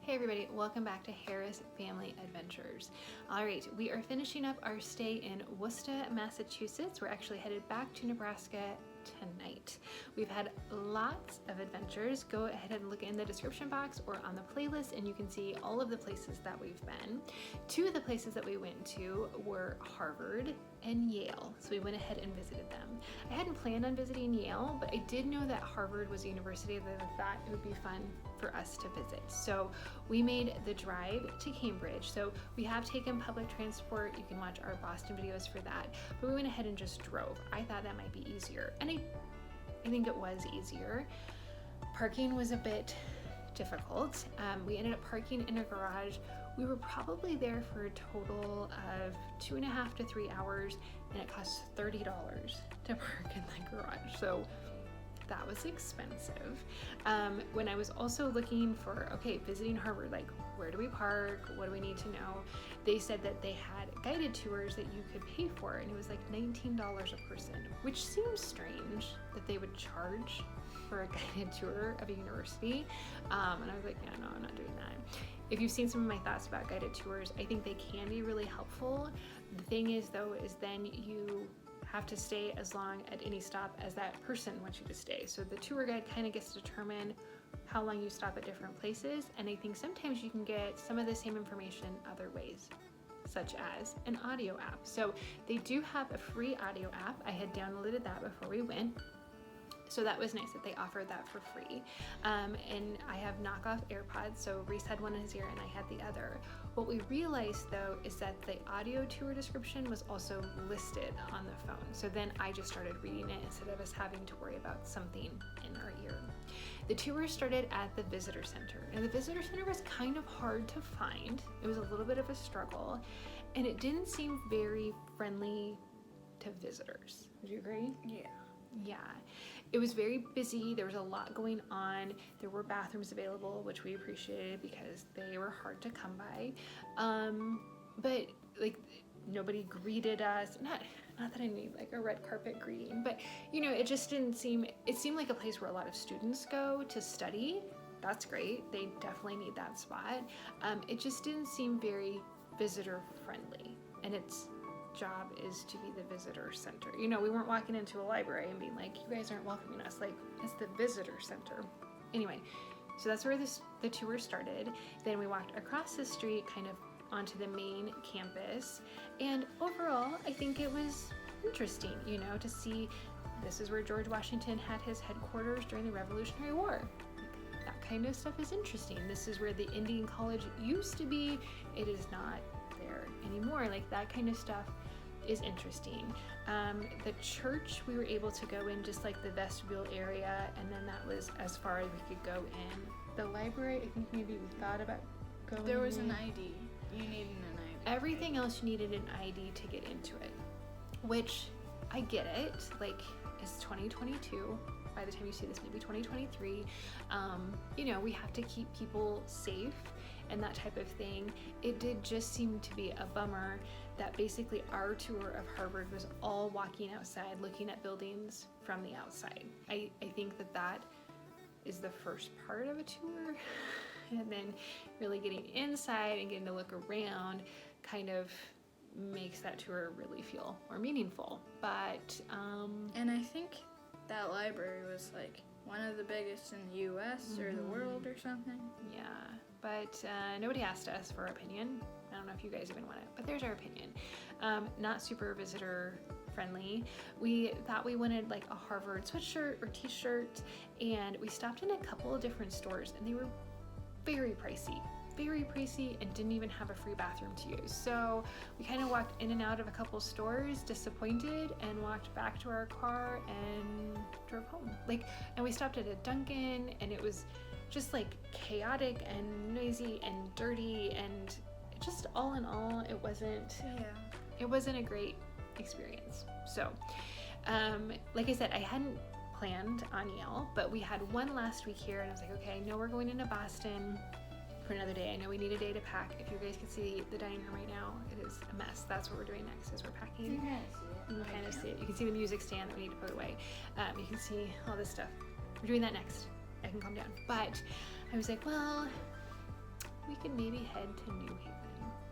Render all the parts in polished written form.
Hey everybody, welcome back to Harris Family Adventures. All right, we are finishing up our stay in Worcester, Massachusetts. We're actually headed back to Nebraska tonight. We've had lots of adventures. Go ahead and look in the description box or on the playlist and you can see all of the places that we've been. Two of the places that we went to were Harvard and Yale, so we went ahead and visited them. I hadn't planned on visiting Yale, but I did know that Harvard was a university that I thought it would be fun for us to visit. So we made the drive to Cambridge. So we have taken public transport. You can watch our Boston videos for that, but we went ahead and just drove. I thought that might be easier, and I think it was easier. Parking was a bit difficult. We ended up parking in a garage. We were probably there for a total of 2.5 to 3 hours, and it cost $30 to park in the garage. So that was expensive. When I was also looking for, visiting Harvard, like where do we park? What do we need to know? They said that they had guided tours that you could pay for, and it was like $19 a person, which seems strange that they would charge for a guided tour of a university. And I was like, yeah, no, I'm not doing that. If you've seen some of my thoughts about guided tours, I think they can be really helpful. The thing is though, is then you have to stay as long at any stop as that person wants you to stay. So the tour guide kind of gets to determine how long you stop at different places. And I think sometimes you can get some of the same information other ways, such as an audio app. So they do have a free audio app. I had downloaded that before we went. So that was nice that they offered that for free. And I have knockoff AirPods, so Reese had one in his ear and I had the other. What we realized though is that the audio tour description was also listed on the phone. So then I just started reading it instead of us having to worry about something in our ear. The tour started at the visitor center, and the visitor center was kind of hard to find. It was a little bit of a struggle, and it didn't seem very friendly to visitors. Would you agree? Yeah. It was very busy. There was a lot going on. There were bathrooms available, which we appreciated because they were hard to come by. But like nobody greeted us. Not that I need like a red carpet greeting, but it just didn't seem, it seemed like a place where a lot of students go to study. That's great. They definitely need that spot. It just didn't seem very visitor friendly, and it's job is to be the visitor center. We weren't walking into a library and being like, you guys aren't welcoming us. Like, it's the visitor center. Anyway, so that's where the tour started. Then we walked across the street kind of onto the main campus, and overall I think it was interesting, to see this is where George Washington had his headquarters during the Revolutionary War. That kind of stuff is interesting. This is where the Indian College used to be. It is not there anymore. Like, that kind of stuff is interesting. The church, we were able to go in just like the vestibule area, and then that was as far as we could go in. The library, I think maybe we thought about going in. There was an ID. You needed an ID. Everything else you needed an ID to get into it, which I get it. Like, it's 2022. By the time you see this, maybe 2023. We have to keep people safe and that type of thing. It did just seem to be a bummer that basically our tour of Harvard was all walking outside, looking at buildings from the outside. I think that is the first part of a tour, and then really getting inside and getting to look around kind of makes that tour really feel more meaningful. But and I think that library was like one of the biggest in the US or the world or something. Yeah, but nobody asked us for our opinion. I don't know if you guys even want it, but there's our opinion. Not super visitor friendly. We thought we wanted like a Harvard sweatshirt or t-shirt, and we stopped in a couple of different stores, and they were very pricey, and didn't even have a free bathroom to use. So we kind of walked in and out of a couple stores disappointed, and walked back to our car and drove home. And we stopped at a Dunkin', and it was just like chaotic and noisy and dirty, and just all in all, it wasn't a great experience. So like I said, I hadn't planned on Yale, but we had one last week here, and I was like, okay, I know we're going into Boston for another day. I know we need a day to pack. If you guys can see the dining room right now, it is a mess. That's what we're doing next, is we're packing. You can kind of see it. You can see the music stand that we need to put away. You can see all this stuff. We're doing that next. I can calm down. But I was like, well, we could maybe head to New Haven.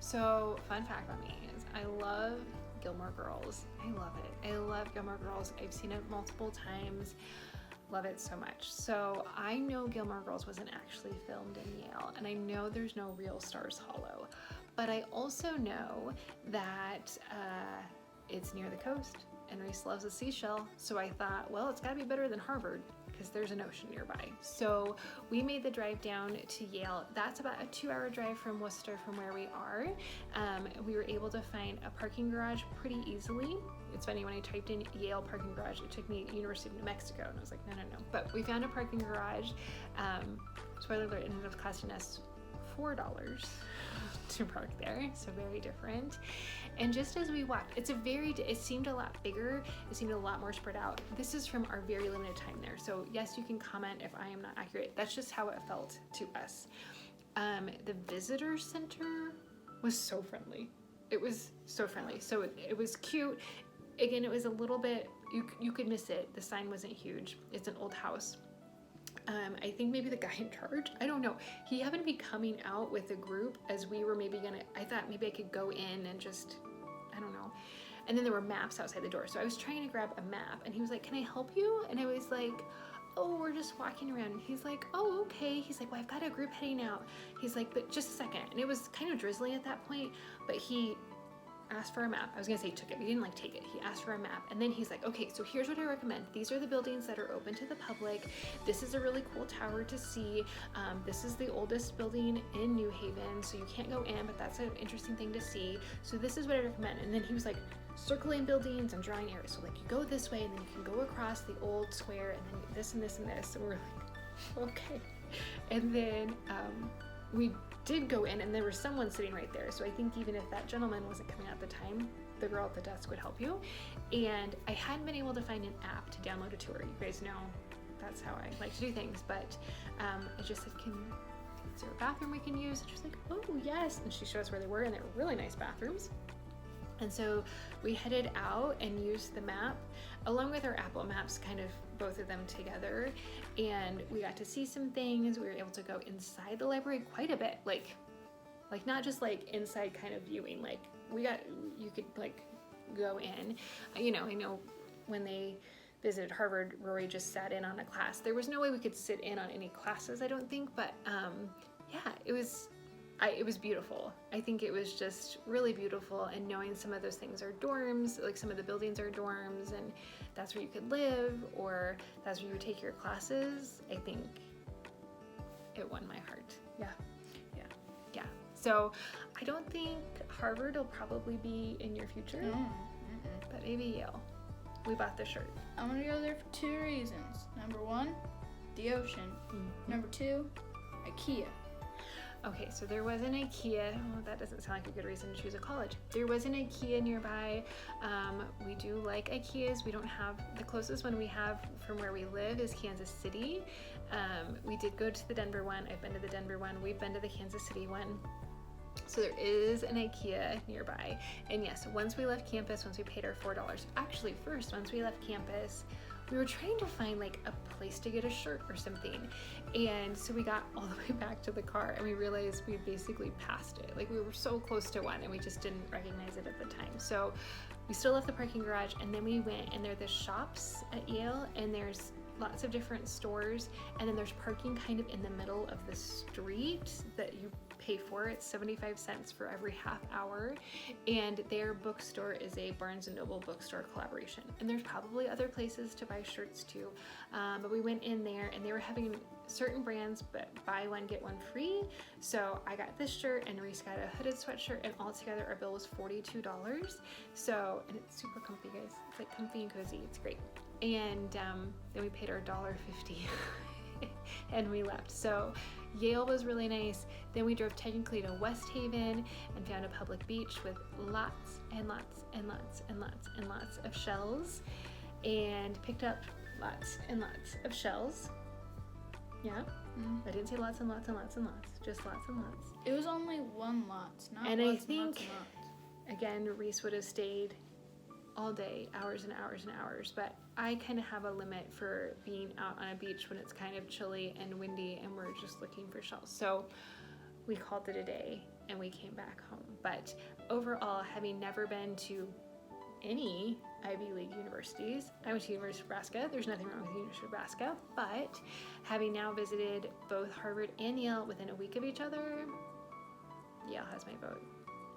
So, fun fact about me is I love Gilmore Girls. I love it. I love Gilmore Girls. I've seen it multiple times. Love it so much. So I know Gilmore Girls wasn't actually filmed in Yale, and I know there's no real Stars Hollow, but I also know that it's near the coast, and Reese loves a seashell. So I thought, well, it's gotta be better than Harvard, because there's an ocean nearby. So we made the drive down to Yale. That's about a 2-hour drive from Worcester from where we are. We were able to find a parking garage pretty easily. It's funny, when I typed in Yale parking garage, it took me University of New Mexico, and I was like, no. But we found a parking garage. Spoiler alert, it ended up costing us $4 to park there, so very different. And just as we walked, it seemed a lot bigger, it seemed a lot more spread out. This is from our very limited time there, so yes, you can comment if I am not accurate. That's just how it felt to us. The visitor center was so friendly. It was so friendly. So it was cute. Again, it was a little bit, you could miss it. The sign wasn't huge. It's an old house. I think maybe the guy in charge, I don't know. He happened to be coming out with a group as we were I thought maybe I could go in and just, I don't know. And then there were maps outside the door. So I was trying to grab a map, and he was like, can I help you? And I was like, oh, we're just walking around. And he's like, oh, okay. He's like, well, I've got a group heading out. He's like, but just a second. And it was kind of drizzly at that point, but he asked for a map. I was gonna say he took it, but he didn't take it. He asked for a map, and then he's like, okay, so here's what I recommend. These are the buildings that are open to the public. This is a really cool tower to see. This is the oldest building in New Haven, so you can't go in, but that's an interesting thing to see. So this is what I recommend. And then he was like circling buildings and drawing areas. So like you go this way, and then you can go across the old square, and then this and this and this. And we're like, okay. And then we did go in, and there was someone sitting right there. So I think even if that gentleman wasn't coming at the time, the girl at the desk would help you. And I hadn't been able to find an app to download a tour. You guys know that's how I like to do things. But I just said, is there a bathroom we can use? And she was like, oh yes. And she showed us where they were, and they were really nice bathrooms. And so we headed out and used the map along with our Apple Maps, kind of both of them together, and we got to see some things. We were able to go inside the library quite a bit, like not just like inside kind of viewing, like you could like go in. I know when they visited Harvard, Rory just sat in on a class. There was no way we could sit in on any classes, I don't think, but yeah, it was beautiful. I think it was just really beautiful, and knowing some of those things are dorms, like some of the buildings are dorms, and that's where you could live, or that's where you would take your classes, I think it won my heart. Yeah. So I don't think Harvard will probably be in your future, but maybe Yale. We bought the shirt. I'm gonna go there for 2 reasons. Number 1, the ocean. Number 2, IKEA. Okay, so there was an IKEA. Well, that doesn't sound like a good reason to choose a college. There was an IKEA nearby. We do like IKEAs. We don't have, the closest one we have from where we live is Kansas City. We did go to the Denver one. I've been to the Denver one. We've been to the Kansas City one. So there is an IKEA nearby. And yes, once we left campus, once we paid our $4, actually first, once we left campus, we were trying to find like a place to get a shirt or something. And so we got all the way back to the car, and we realized we basically passed it. Like we were so close to one, and we just didn't recognize it at the time. So we still left the parking garage, and then we went, and there are the shops at Yale, and there's lots of different stores, and then there's parking kind of in the middle of the street that you pay for. It's 75 cents for every half hour, and their bookstore is a Barnes & Noble bookstore collaboration, and there's probably other places to buy shirts too, but we went in there, and they were having certain brands but buy one get one free. So I got this shirt, and Reese got a hooded sweatshirt, and all together our bill was $42. So, and it's super comfy, guys. It's like comfy and cozy. It's great. And then we paid our $1.50 and we left. So Yale was really nice. Then we drove technically to West Haven and found a public beach with lots and lots and lots and lots and lots of shells, and picked up lots and lots of shells. Yeah, I didn't say lots and lots and lots and lots, just lots and lots. It was only 1 lot, not and lots I think, and lots and lots. Again, Reese would have stayed all day, hours and hours and hours, but I kind of have a limit for being out on a beach when it's kind of chilly and windy and we're just looking for shells. So we called it a day and we came back home. But overall, having never been to any Ivy League universities, I went to University of Nebraska. There's nothing wrong with University of Nebraska, but having now visited both Harvard and Yale within a week of each other, Yale has my vote.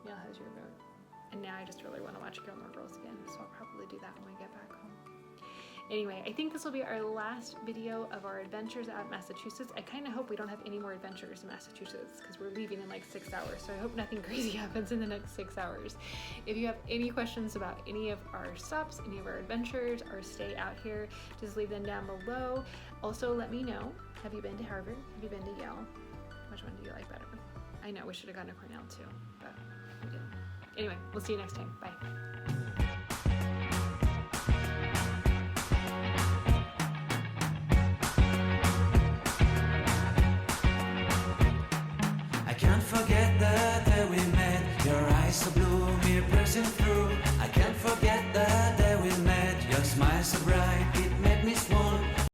Yale has your vote. And now I just really want to watch Gilmore Girls again, so I'll probably do that when we get back home. Anyway, I think this will be our last video of our adventures at Massachusetts. I kind of hope we don't have any more adventures in Massachusetts because we're leaving in like 6 hours. So I hope nothing crazy happens in the next 6 hours. If you have any questions about any of our stops, any of our adventures, our stay out here, just leave them down below. Also, let me know, have you been to Harvard? Have you been to Yale? Which one do you like better? I know we should have gone to Cornell too, but we didn't. Anyway, we'll see you next time. Bye. Forget the day we met, your eyes so blue, me pressing through. I can't forget the day we met, your smile so bright, it made me swoon.